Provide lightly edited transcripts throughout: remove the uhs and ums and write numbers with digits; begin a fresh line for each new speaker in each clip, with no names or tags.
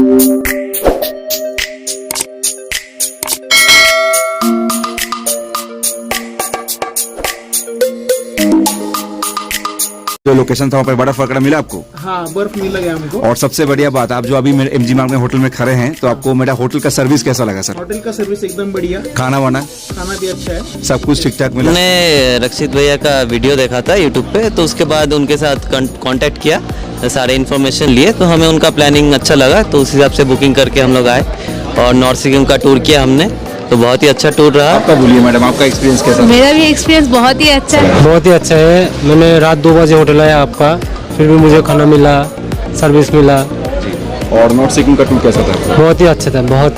जो लोकेशन था वहाँ पर बर्फ वगैरह मिला आपको?
हाँ, बर्फ मिल गया हमको।
और सबसे बढ़िया बात, आप जो अभी मेरे एमजी मार्ग में होटल में खड़े हैं, तो आपको मेरा होटल का सर्विस कैसा लगा सर?
होटल का सर्विस एकदम बढ़िया,
खाना वाना
खाना भी अच्छा है,
सब कुछ ठीक ठाक मिला?
हमने रक्षित भैया का वीडियो देखा था यूट्यूब पे, तो उसके बाद उनके साथ कांटेक्ट किया, सारे इन्फॉर्मेशन लिए, तो हमें उनका प्लानिंग अच्छा लगा, तो उस हिसाब से बुकिंग करके हम लोग आए और नॉर्थ सिक्किम का टूर किया हमने, तो बहुत ही अच्छा टूर रहा।
आपका बोलिए मैडम, आपका एक्सपीरियंस कैसा?
मेरा भी एक्सपीरियंस बहुत ही अच्छा है।
बहुत ही अच्छा है। मैंने रात 2 बजे होटल आया आपका, फिर भी मुझे खाना मिला, सर्विस मिला।
और नॉर्थ सिक्किम का टूर कैसा था?
बहुत ही अच्छा था, बहुत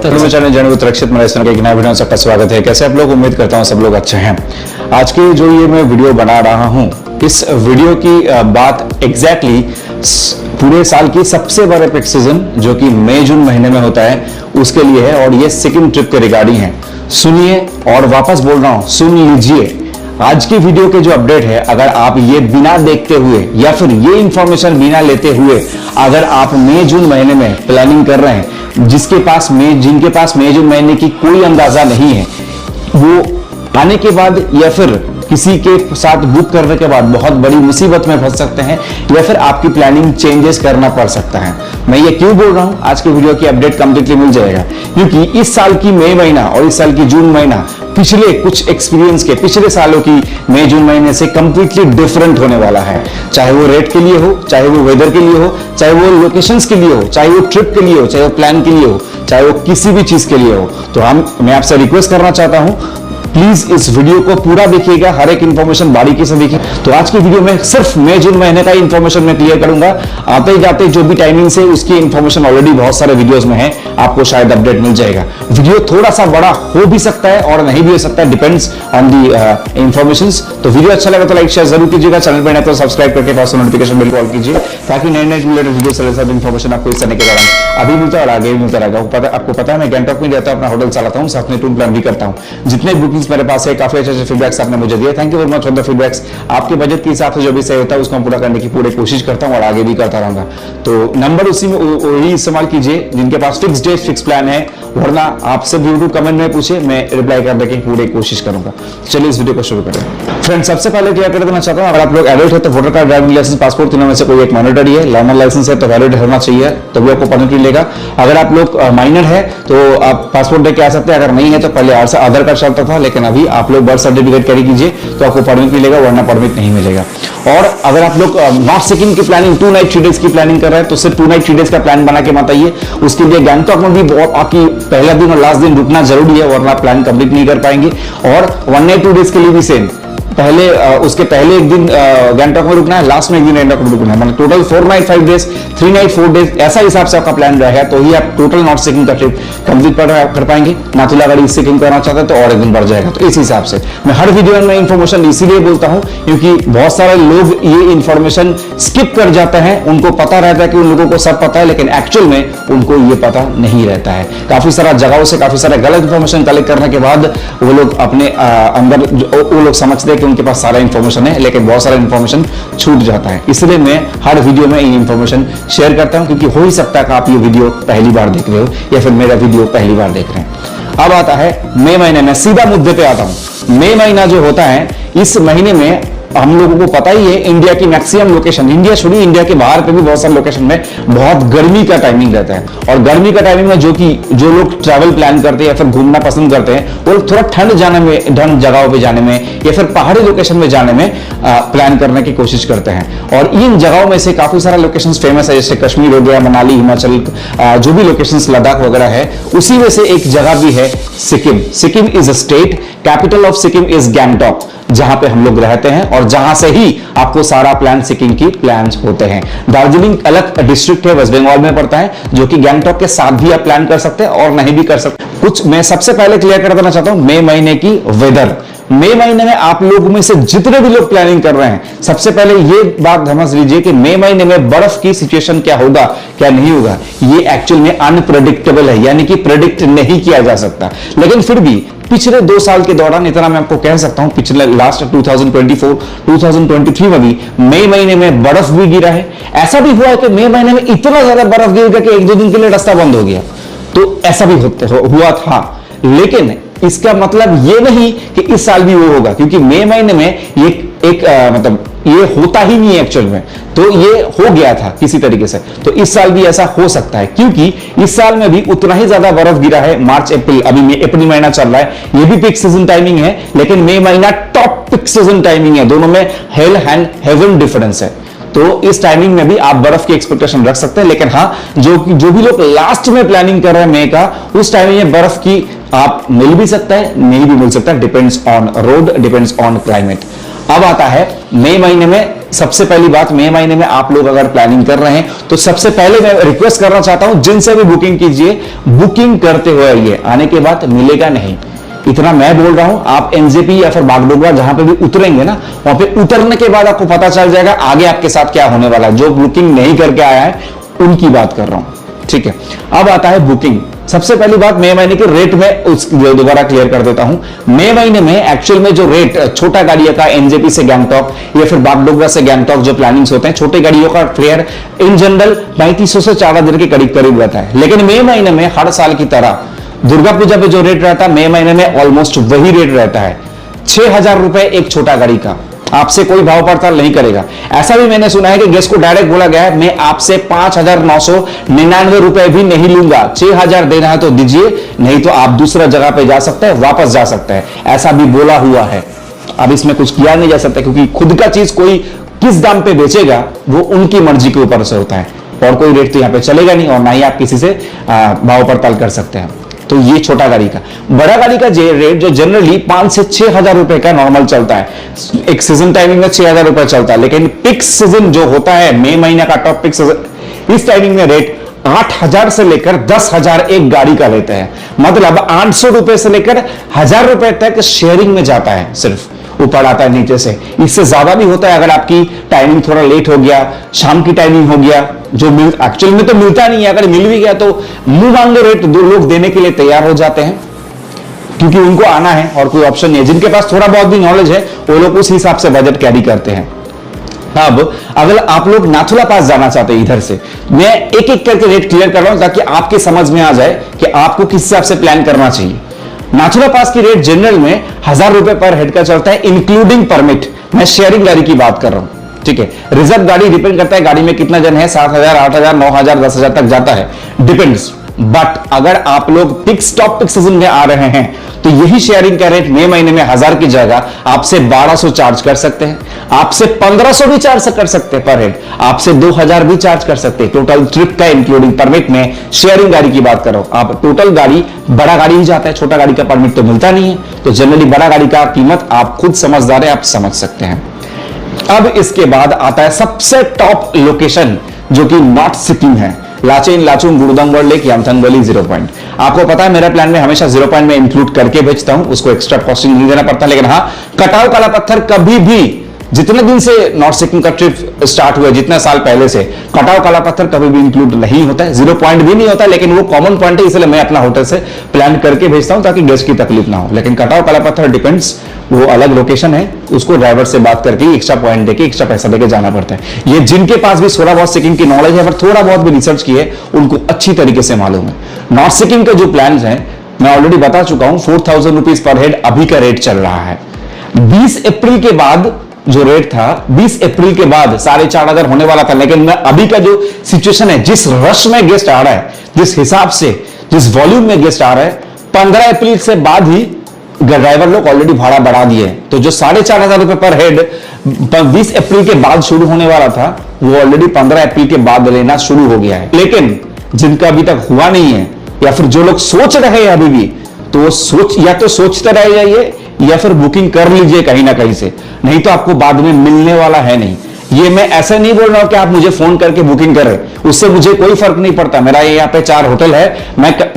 अच्छा।
चैनल रक्षित के एक नया वीडियो में सबका स्वागत है। कैसे आप लोग? उम्मीद करता हूँ सब लोग अच्छे हैं। आज के जो ये मैं वीडियो बना रहा हूँ, इस वीडियो की बात एग्जैक्टली पूरे साल की सबसे बड़े पीक सीजन जो कि मई जून महीने में होता है उसके लिए है, और ये सिक्किम ट्रिप के रिगार्डिंग है। सुनिए, और वापस बोल रहा हूं, सुन लीजिए। आज की वीडियो के जो अपडेट है, अगर आप ये बिना देखते हुए या फिर ये इंफॉर्मेशन बिना लेते हुए अगर आप मई जून महीने में प्लानिंग कर रहे हैं, जिनके पास मई जून महीने की कोई अंदाजा नहीं है, वो आने के बाद या फिर किसी के साथ बुक करने के बाद बहुत बड़ी मुसीबत में फंस सकते हैं, या फिर आपकी प्लानिंग चेंजेस करना पड़ सकता है। मैं ये क्यों बोल रहा हूं? आज के वीडियो की अपडेट कंप्लीटली मिल जाएगा, क्योंकि इस साल की मई महीना और इस साल की जून महीना पिछले कुछ एक्सपीरियंस के, पिछले सालों की मई जून महीने से कंप्लीटली डिफरेंट होने वाला है। चाहे वो रेट के लिए हो, चाहे वो वेदर के लिए हो, चाहे वो लोकेशंस के लिए हो, चाहे वो ट्रिप के लिए हो, चाहे वो प्लान के लिए हो, चाहे वो किसी भी चीज के लिए हो। तो मैं आपसे रिक्वेस्ट करना चाहता हूं, प्लीज इस वीडियो को पूरा देखिएगा, हर एक इंफॉर्मेशन बारीकी से देखिए। तो आज की वीडियो में सिर्फ मई जून महीने का इंफॉर्मेशन मैं क्लियर करूंगा। आते जाते जो भी टाइमिंग से उसकी इंफॉर्मेशन ऑलरेडी बहुत सारे वीडियोस में है, आपको शायद अपडेट मिल जाएगा। वीडियो थोड़ा सा बड़ा हो भी सकता है और नहीं भी हो सकता है, डिपेंड्स ऑन दी इंफॉर्मेशंस। तो वीडियो अच्छा लगा तो लाइक शेयर जरूर कीजिएगा, चैनल पर नए तो सब्सक्राइब करके पास नोटिफिकेशन बेल कॉल कीजिए, ताकि नए रिलेटेड वीडियो से सब इंफॉर्मेशन आपको इस तरह के दौरान अभी मिलता है और आगे भी मिलता रहेगा। आपको पता है मैं गैंगटॉक में रहता हूं, अपना होटल चलाता हूं, साथ में टूर प्लान भी करता हूं। जितने बुकिंग्स मेरे पास है, काफी अच्छे फीडबैक्स आपने मुझे दिए, thank you very much for the feedbacks. आपके बजट के हिसाब से जो भी सही होता है उसको पूरा करने की पूरी कोशिश करता हूं और आगे भी करता रहूंगा। तो नंबर उसी में वही इस्तेमाल कीजिए जिनके पास फिक्स डेट फिक्स प्लान है, वरना आप सब यूट्यूब कमेंट में पूछे, मैं रिप्लाई करने की पूरी कोशिश करूंगा। चलिए इस वीडियो को शुरू करें। फ्रेंड्स, सबसे पहले क्लियर कर देना चाहता हूं, अगर आप लोग एडल्ट है तो voter card, driving licence, passport तीनों में से कोई एक मैंडेटरी है। लर्नर लाइसेंस है तो वैलिड होना चाहिए, तभी आपको परमिट मिलेगा। अगर आप लोग माइनर है तो आप पासपोर्ट लेके आ सकते हैं, अगर नहीं है तो पहले आधार कार्ड चलता था, लेकिन अभी आप लोग बर्थ सर्टिफिकेट कैरी कीजिए तो आपको परमिट मिलेगा, वरना परमिट नहीं मिलेगा। और अगर आप लोग नॉर्थ सिक्किम की प्लानिंग 2 नाइट 3 डेज की प्लानिंग कर रहे हैं तो सिर्फ 2 नाइट 3 डेज का प्लान बना के मत आइए। उसके लिए गैंगटॉक में भी बहुत आपकी पहला दिन और लास्ट दिन रुकना जरूरी है, वरना प्लान कंप्लीट नहीं कर पाएंगे। और 1 नाइट 2 डेज के लिए भी सेम, उसके पहले एक दिन गैंगटॉक में रुकना है, लास्ट में एक दिन गैंगटॉक में रुकना है, मतलब total 4 night 5 days 3 night 4 days ऐसा हिसाब से आपका प्लान रहेगा, तो ही आप टोटल नॉर्थ सिक्किम का ट्रिप कंप्लीट कर पाएंगे। नाथुलागढ़ सिक्किम करना चाहते हैं तो और एक दिन बढ़ जाएगा। तो इस हिसाब से मैं हर वीडियो में इंफॉर्मेशन इसीलिए बोलता हूं क्योंकि बहुत सारे लोग ये इंफॉर्मेशन स्किप कर जाते हैं। उनको पता रहता है कि उन लोगों को सब पता है, लेकिन एक्चुअल में उनको ये पता नहीं रहता है। काफी सारा जगहों से काफी सारा गलत इंफॉर्मेशन कलेक्ट करने के बाद वो लोग अपने अंदर वो लोग समझते हैं कि उनके पास सारा इंफॉर्मेशन है, लेकिन बहुत सारा इंफॉर्मेशन छूट जाता है। इसलिए मैं हर वीडियो में ये इंफॉर्मेशन शेयर करता हूं, क्योंकि हो ही सकता है कि आप ये वीडियो पहली बार देख रहे हो या फिर मेरा वीडियो पहली बार देख रहे हैं। अब आता है मई महीने में, सीधा मुद्दे पे आता हूं। मई महीना जो होता है, इस महीने में हम लोगों को पता ही है इंडिया की मैक्सिमम लोकेशन, इंडिया छोड़िए इंडिया के बाहर पे भी बहुत सारे लोकेशन में बहुत गर्मी का टाइमिंग रहता है। और गर्मी का टाइमिंग में जो लोग ट्रैवल प्लान करते हैं या फिर घूमना पसंद करते हैं, वो लोग थोड़ा ठंड जगहों पे जाने में या फिर पहाड़ी लोकेशन में जाने में प्लान करने की कोशिश करते हैं। और इन जगहों में से काफी सारा लोकेशन फेमस है, जैसे कश्मीर हो गया, मनाली, हिमाचल, जो भी लोकेशन, लद्दाख वगैरह है। उसी में से एक जगह भी है Sikkim. Sikkim is a state, capital of Sikkim is Gangtok, जहां पे हम लोग रहते हैं और जहां से ही आपको सारा प्लान सिक्किम की प्लान्स होते हैं। दार्जिलिंग अलग डिस्ट्रिक्ट है, वेस्ट बंगाल में पड़ता है, जो कि गैंगटॉक के साथ भी आप प्लान कर सकते हैं और नहीं भी कर सकते। कुछ मैं सबसे पहले क्लियर कर देना चाहता हूं मई महीने की वेदर। मई महीने में आप लोगों में से जितने भी लोग प्लानिंग कर रहे हैं, सबसे पहले ये बात समझ लीजिए कि मई महीने में बर्फ की सिचुएशन क्या होगा क्या नहीं होगा, ये एक्चुअल में अनप्रेडिक्टेबल है, यानी कि प्रेडिक्ट नहीं किया जा सकता। लेकिन फिर भी पिछले 2 साल के दौरान इतना मैं आपको कह सकता हूं, पिछले लास्ट 2024 2023 में भी मई महीने में बर्फ भी गिरा है। ऐसा भी हुआ है कि मई महीने में इतना ज्यादा बर्फ गिर गया कि 1-2 दिन के लिए रास्ता बंद हो गया, तो ऐसा भी हुआ था। लेकिन इसका मतलब ये नहीं कि इस साल भी वो होगा, क्योंकि मई महीने में मतलब ये होता ही नहीं है एक्चुअल में, तो ये हो गया था किसी तरीके से। तो इस साल भी ऐसा हो सकता है, क्योंकि इस साल में भी उतना ही ज्यादा बर्फ गिरा है। मार्च अप्रैल, अभी अप्रैल महीना चल रहा है, ये भी पीक सीजन टाइमिंग है, लेकिन मई महीना टॉप पीक सीजन टाइमिंग है। दोनों में हेल एंड हेवन डिफरेंस है। तो इस टाइमिंग में भी आप बर्फ की एक्सपेक्टेशन रख सकते हैं। लेकिन हाँ, जो भी लोग लास्ट में प्लानिंग कर रहे हैं मई का, उस टाइमिंग में बर्फ की आप मिल भी सकता है, नहीं भी मिल सकता, depends on road, depends on climate. अब आता है मई महीने में, सबसे पहली बात, मई महीने में आप लोग अगर प्लानिंग कर रहे हैं तो सबसे पहले मैं रिक्वेस्ट करना चाहता हूं, जिनसे भी बुकिंग कीजिए, बुकिंग करते हुए आइए, आने के बाद मिलेगा नहीं। इतना मैं बोल रहा हूं, आप एनजेपी या फिर बागडोगरा जहां पे भी उतरेंगे ना, वहां पे उतरने के बाद आपको पता चल जाएगा आगे आपके साथ क्या होने वाला है। जो बुकिंग नहीं करके आया है उनकी बात कर रहा हूं, ठीक है। अब आता है बुकिंग। सबसे पहली बात, मई महीने के रेट में दोबारा क्लियर कर देता हूं। मई महीने में एक्चुअल में जो रेट छोटा गाड़ियों का एनजेपी से गैंगटॉक या फिर बागडोगरा से गैंगटॉक जो प्लानिंग्स होते हैं, छोटे गाड़ियों का फेयर इन जनरल 3500 से 4000 के करीब रहता है। लेकिन मई महीने में हर साल की तरह दुर्गा पूजा पे जो रेट रहता है, मई महीने में ऑलमोस्ट वही रेट रहता है, 6000 रुपए एक छोटा गाड़ी का। आपसे कोई भाव पड़ताल नहीं करेगा। ऐसा भी मैंने सुना है कि गेस्ट को डायरेक्ट बोला गया है, मैं आपसे 5999 रुपए भी नहीं लूंगा, 6000 देना है तो दीजिए, नहीं तो आप दूसरा जगह पे जा सकते हैं, वापस जा सकते हैं, ऐसा भी बोला हुआ है। अब इसमें कुछ किया नहीं जा सकता, क्योंकि खुद का चीज कोई किस दाम पे बेचेगा वो उनकी मर्जी के ऊपर से होता है, और कोई रेट तो यहां पे चलेगा नहीं, और ना ही आप किसी से भाव पड़ताल कर सकते हैं। तो ये छोटा गाड़ी का। बड़ा गाड़ी का रेट जो जनरली 5 से 6000 रुपए का नॉर्मल चलता है, एक सीजन टाइमिंग में 6000 रुपए चलता है, लेकिन पिक सीजन जो होता है मई महीने का टॉप पिक सीजन, इस टाइमिंग में रेट 8000 से लेकर 10,000 एक गाड़ी का लेते हैं। मतलब 800 रुपए से लेकर 1000 रुपए तक शेयरिंग में जाता है, सिर्फ ऊपर आता है नीचे से। इससे ज्यादा भी होता है अगर आपकी टाइमिंग थोड़ा लेट हो गया, शाम की टाइमिंग हो गया, जो एक्चुअल में तो मिलता नहीं है, अगर मिल भी गया तो मुंह मांगे रेट दो लोग देने के लिए तैयार हो जाते हैं, क्योंकि उनको आना है और कोई ऑप्शन नहीं है। जिनके पास थोड़ा बहुत भी नॉलेज है वो लोग उस हिसाब से बजट कैरी करते हैं। अब अगर आप लोग नाथुला पास जाना चाहते हैं, इधर से मैं एक एक करके रेट क्लियर कर रहा हूं ताकि आपके समझ में आ जाए कि आपको किस हिसाब से प्लान करना चाहिए। नाथुला पास की रेट जनरल में 1000 रुपए पर हेड का चलता है, इंक्लूडिंग परमिट। मैं शेयरिंग गाड़ी की बात कर रहा हूं, ठीक है। रिजर्व गाड़ी डिपेंड करता है गाड़ी में कितना जन है, 7000, 8000, 9000, 10,000 तक जाता है, डिपेंड्स। बट अगर आप लोग पिक स्टॉप पिक सीजन में आ रहे हैं तो यही शेयरिंग का रेट मई महीने में 1000 की जगह आपसे 1200 चार्ज कर सकते हैं, आपसे 1500 भी चार्ज कर सकते हैं पर हेड, आपसे 2000 भी चार्ज कर सकते हैं टोटल ट्रिप का इंक्लूडिंग परमिट में। शेयरिंग गाड़ी की बात करो, आप टोटल गाड़ी, बड़ा गाड़ी ही जाता है, छोटा गाड़ी का परमिट तो मिलता नहीं है, तो जनरली बड़ा गाड़ी का कीमत आप खुद समझदार है, आप समझ सकते हैं। अब इसके बाद आता है सबसे टॉप लोकेशन जो कि नॉर्थ सिक्किम है, Lachen, Lachung, Gurudongmar lake, Yumthang valley, 0 point. आपको पता है मेरा प्लान में हमेशा 0 पॉइंट में इंक्लूड करके भेजता हूं, उसको एक्स्ट्रा कॉस्टिंग नहीं देना पड़ता। लेकिन हाँ, कटाव काला पत्थर कभी भी, जितने दिन से नॉर्थ सिक्किम का ट्रिप स्टार्ट हुआ, जितने साल पहले से, कटाव काला पत्थर कभी भी इंक्लूड नहीं होता है, 0 पॉइंट भी नहीं होता, लेकिन वो कॉमन पॉइंट है, इसलिए मैं अपना होटल से प्लान करके भेजता हूं ताकि गेस्ट की तकलीफ ना हो। लेकिन कटाव काला पत्थर डिपेंड्स, वो अलग लोकेशन है, उसको ड्राइवर से बात करके एक्स्ट्रा पॉइंट देके एक्स्ट्रा पैसा देके जाना पड़ता है। ये जिनके पास भी थोड़ा बहुत सिक्किम की नॉलेज है, पर थोड़ा बहुत भी रिसर्च की है, उनको अच्छी तरीके से मालूम है। नॉर्थ सिक्किम के जो प्लान है मैं ऑलरेडी बता चुका हूं, 4000 रुपीज पर हेड अभी का रेट चल रहा है। 20 अप्रैल के बाद जो रेट था, 20 अप्रैल के बाद 4500 होने वाला था, लेकिन अभी का जो सिचुएशन है, जिस रश में गेस्ट आ रहा है, जिस हिसाब से, जिस वॉल्यूम में गेस्ट आ रहा है, 15 अप्रैल से बाद ही ड्राइवर लोग ऑलरेडी भाड़ा बढ़ा दिए, तो जो 4500 रुपए पर हेड 20 अप्रैल के बाद शुरू होने वाला था, वो ऑलरेडी 15 अप्रैल के बाद लेना शुरू हो गया है। लेकिन जिनका अभी तक हुआ नहीं है, या फिर जो लोग सोच रहे हैं अभी भी, तो वो या तो सोचते रह जाइए या फिर बुकिंग कर लीजिए कहीं ना कहीं से, नहीं तो आपको बाद में मिलने वाला है नहीं। ये मैं ऐसा नहीं बोल रहा हूं कि आप मुझे फोन करके बुकिंग करें, उससे मुझे कोई फर्क नहीं पड़ता। मेरा यहाँ पे 4 होटल है,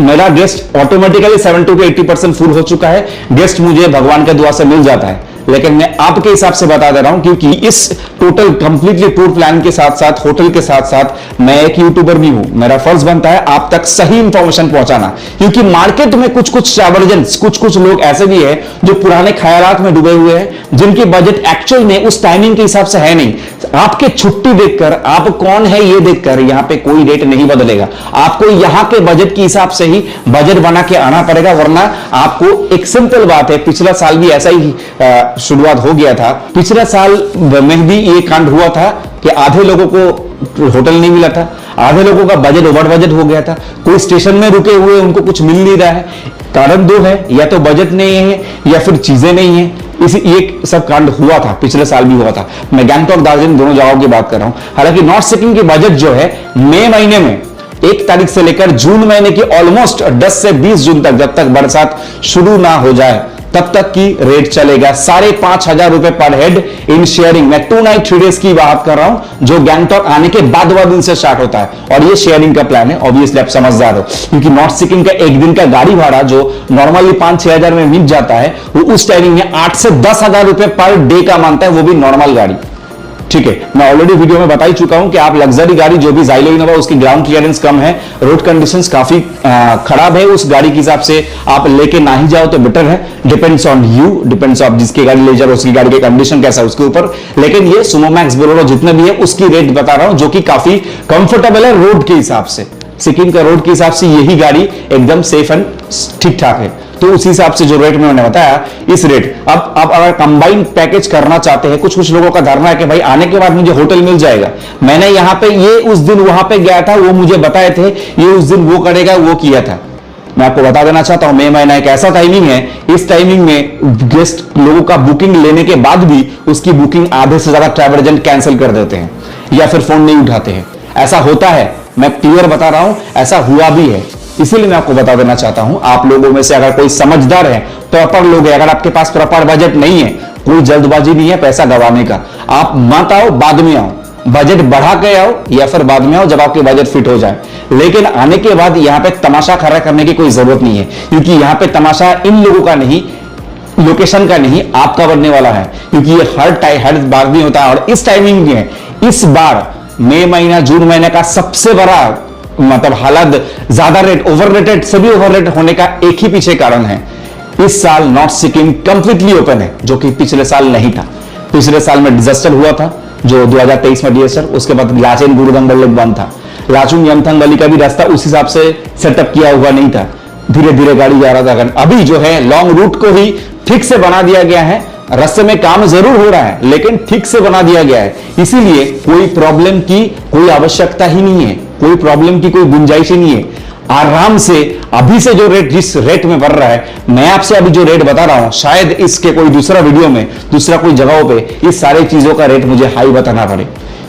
मेरा गेस्ट ऑटोमेटिकली 70 to 80% फुल हो चुका है। गेस्ट मुझे भगवान के दुआ से मिल जाता है, लेकिन मैं आपके हिसाब से बता दे रहा हूं क्योंकि इस टोटल कंप्लीटली टूर प्लान के साथ साथ होटल के साथ साथ मैं एक यूट्यूबर भी हूं। मेरा फर्ज बनता है आप तक सही इंफॉर्मेशन पहुंचाना, क्योंकि मार्केट में कुछ ट्रैवलर्स, कुछ लोग ऐसे भी है जो पुराने ख्यालात में डूबे हुए हैं, जिनकी बजट एक्चुअल में उस टाइमिंग के हिसाब से है नहीं। आपके छुट्टी देखकर, आप कौन है ये देखकर यहां पे कोई रेट नहीं बदलेगा। आपको यहां के बजट के हिसाब से ही बजट बना के आना पड़ेगा, वरना आपको एक सिंपल बात है, पिछला साल भी ऐसा ही शुरुआत हो गया था। पिछले साल में भी ये कांड हुआ था कि आधे लोगों को होटल नहीं मिला था, आधे लोगों का बजट ओवर बजट हो गया था, कोई स्टेशन में रुके हुए उनको कुछ मिल नहीं रहा है। कारण 2 है, या तो बजट नहीं है या फिर चीजें नहीं है। इसी ये सब कांड हुआ था, पिछले साल भी हुआ था। मैं गैंगटॉक, दार्जिलिंग दोनों जगहों की बात कर रहा हूं। हालांकि नॉर्थ सिक्किम की बजट जो है मई महीने में 1 तारीख से लेकर जून महीने की ऑलमोस्ट 10 से 20 जून तक, जब तक बरसात शुरू ना हो जाए तब तक की रेट चलेगा 5,500 रुपए पर हेड इन शेयरिंग। मैं 2 नाइट 3 डेज की बात कर रहा हूं, जो गैंगटॉक आने के बाद दिन से स्टार्ट होता है, और ये शेयरिंग का प्लान है। ऑब्वियसली आप समझदार हो, क्योंकि नॉर्थ सिक्किम का एक दिन का गाड़ी भाड़ा जो नॉर्मली 5-6 हजार में मिल जाता है, वो उस टाइमिंग में 8 से 10 हजार रुपए पर डे का मानता है, वो भी नॉर्मल गाड़ी। ठीक है, मैं ऑलरेडी वीडियो में बता ही चुका हूं कि आप लग्जरी गाड़ी जो भी ज़ाइलो इनोवा, उसकी ग्राउंड क्लियरेंस कम है, रोड कंडीशंस काफी खराब है, उस गाड़ी के हिसाब से आप लेके ना ही जाओ तो बेटर है। Depends on you, depends on जिसकी गाड़ी ले जाओ, उसकी गाड़ी की कंडीशन कैसा है उसके ऊपर। लेकिन ये सुमो मैक्स, बोलेरो जितने भी है उसकी रेट बता रहा हूं, जो कि काफी कंफर्टेबल है रोड के हिसाब से। सिक्किम का रोड के हिसाब से यही गाड़ी एकदम सेफ एंड ठीक ठाक है, तो उस हिसाब से जो रेट मैंने बताया, इस रेट। अब अगर कंबाइंड पैकेज करना चाहते हैं, कुछ लोगों का धारणा है कि भाई आने के बाद मुझे होटल मिल जाएगा। मैंने यहां पे ये उस दिन वहां पे गया था, वो मुझे बताए थे ये उस दिन वो करेगा, वो किया था। मैं आपको बता देना चाहता हूं, मई महीना एक ऐसा टाइमिंग है, इस टाइमिंग में गेस्ट लोगों का बुकिंग लेने के बाद भी उसकी बुकिंग आधे से ज्यादा ट्रैवल एजेंट कैंसिल कर देते हैं या फिर फोन नहीं उठाते हैं। ऐसा होता है, मैं क्लियर बता रहा हूं, ऐसा हुआ भी है। इसीलिए मैं आपको बता देना चाहता हूं, आप लोगों में से अगर कोई समझदार है, प्रॉपर लोग है, अगर आपके पास प्रॉपर बजट नहीं है, कोई जल्दबाजी नहीं है पैसा गंवाने का, आप मत आओ, बाद में आओ, बजट बढ़ा के आओ या फिर बाद में आओ जब आपके बजट फिट हो जाए। लेकिन आने के बाद यहां पे तमाशा खड़ा करने की कोई जरूरत नहीं है, क्योंकि यहां पे तमाशा इन लोगों का नहीं, लोकेशन का नहीं, आपका बनने वाला है। क्योंकि ये हर बार नहीं होता है, और इस टाइमिंग में इस बार मई महीना, जून महीने का सबसे बड़ा मतलब हालात ज्यादा रेट, ओवररेटेड, सभी ओवररेट होने का एक ही पीछे कारण है। इस साल नॉर्थ सिक्किम कंप्लीटली ओपन है, जो कि पिछले साल नहीं था। पिछले साल में डिजास्टर हुआ था, जो 2023 में डिजास्टर, उसके बाद लाचेन गुरुदंगल लेक बंद था। लाचुंग यमथंग वैली का भी रास्ता उस हिसाब से सेटअप किया हुआ नहीं था, धीरे धीरे गाड़ी जा रहा था। अभी जो है लॉन्ग रूट को ही ठीक से बना दिया गया है, रास्ते में काम जरूर हो रहा है लेकिन ठीक से बना दिया गया है, इसीलिए कोई प्रॉब्लम की कोई आवश्यकता ही नहीं है, कोई प्रॉब्लम की कोई गुंजाइश ही नहीं है। आराम से अभी से जो रेट, जिस रेट में बढ़ रहा है, मैं आपसे अभी जो रेट बता रहा हूं, शायद इसके कोई दूसरा वीडियो में, दूसरा कोई जगहों पे इस सारी चीजों का रेट मुझे हाई बताना पड़े,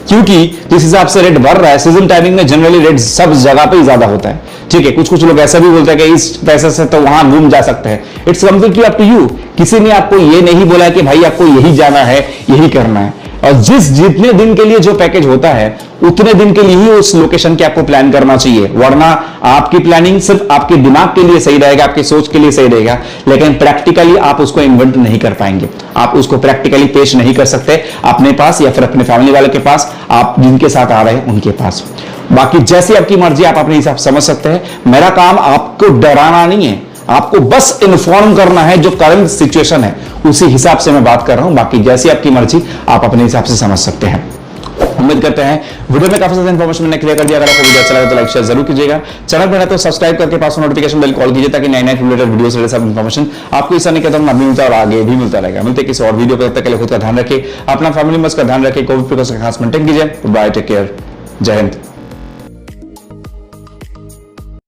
क्योंकि जिस हिसाब से रेट बढ़ रहा है, सीजन टाइमिंग में जनरली रेट सब जगह पे ही ज्यादा होता है। ठीक है, कुछ लोग ऐसा भी बोलते हैं कि इस पैसे से तो वहां घूम जा सकते हैं। It's completely up to you. किसी ने आपको ये नहीं बोला कि भाई आपको यही जाना है, यही करना है। और जितने दिन के लिए जो पैकेज होता है, उतने दिन के लिए ही उस लोकेशन के आपको प्लान करना चाहिए, वरना आपकी प्लानिंग सिर्फ आपके दिमाग के लिए सही रहेगा, आपकी सोच के लिए सही रहेगा, लेकिन प्रैक्टिकली आप उसको इन्वेंट नहीं कर पाएंगे, आप उसको प्रैक्टिकली पेश नहीं कर सकते अपने पास या फिर अपने फैमिली वाले के पास, आप जिनके साथ आ रहे हैं उनके पास। बाकी जैसी आपकी मर्जी, आप अपने हिसाब से समझ सकते हैं। मेरा काम आपको डराना नहीं है, आपको बस इन्फॉर्म करना है, जो करंट सिचुएशन है उसी हिसाब से मैं बात कर रहा हूं। बाकी जैसी आपकी मर्जी, आप अपने हिसाब से समझ सकते हैं। उम्मीद करते हैं वीडियो में काफी ज्यादा इन्फॉर्मेशन मैंने क्लियर कर दिया। अगर आपको वीडियो अच्छा लगा तो लाइक शेयर जरूर कीजिएगा। चैनल पर है तो सब्सक्राइब करके पास नोटिफिकेशन बेल कॉल कीजिए, ताकि नए नए रिलेटेड वीडियो से सब इन्फॉर्मेशन आपको इस आने के दौरान अभी मिलता है और आगे भी मिलता रहेगा। मिलते किसी और वीडियो पर, तब तक के लिए खुद का ध्यान रखिए, अपना फैमिली मेंबर्स का ध्यान रखिए, कोविड प्रिकॉशन का खास मेंटेन कीजिए। बाय, टेक केयर, जय हिंद।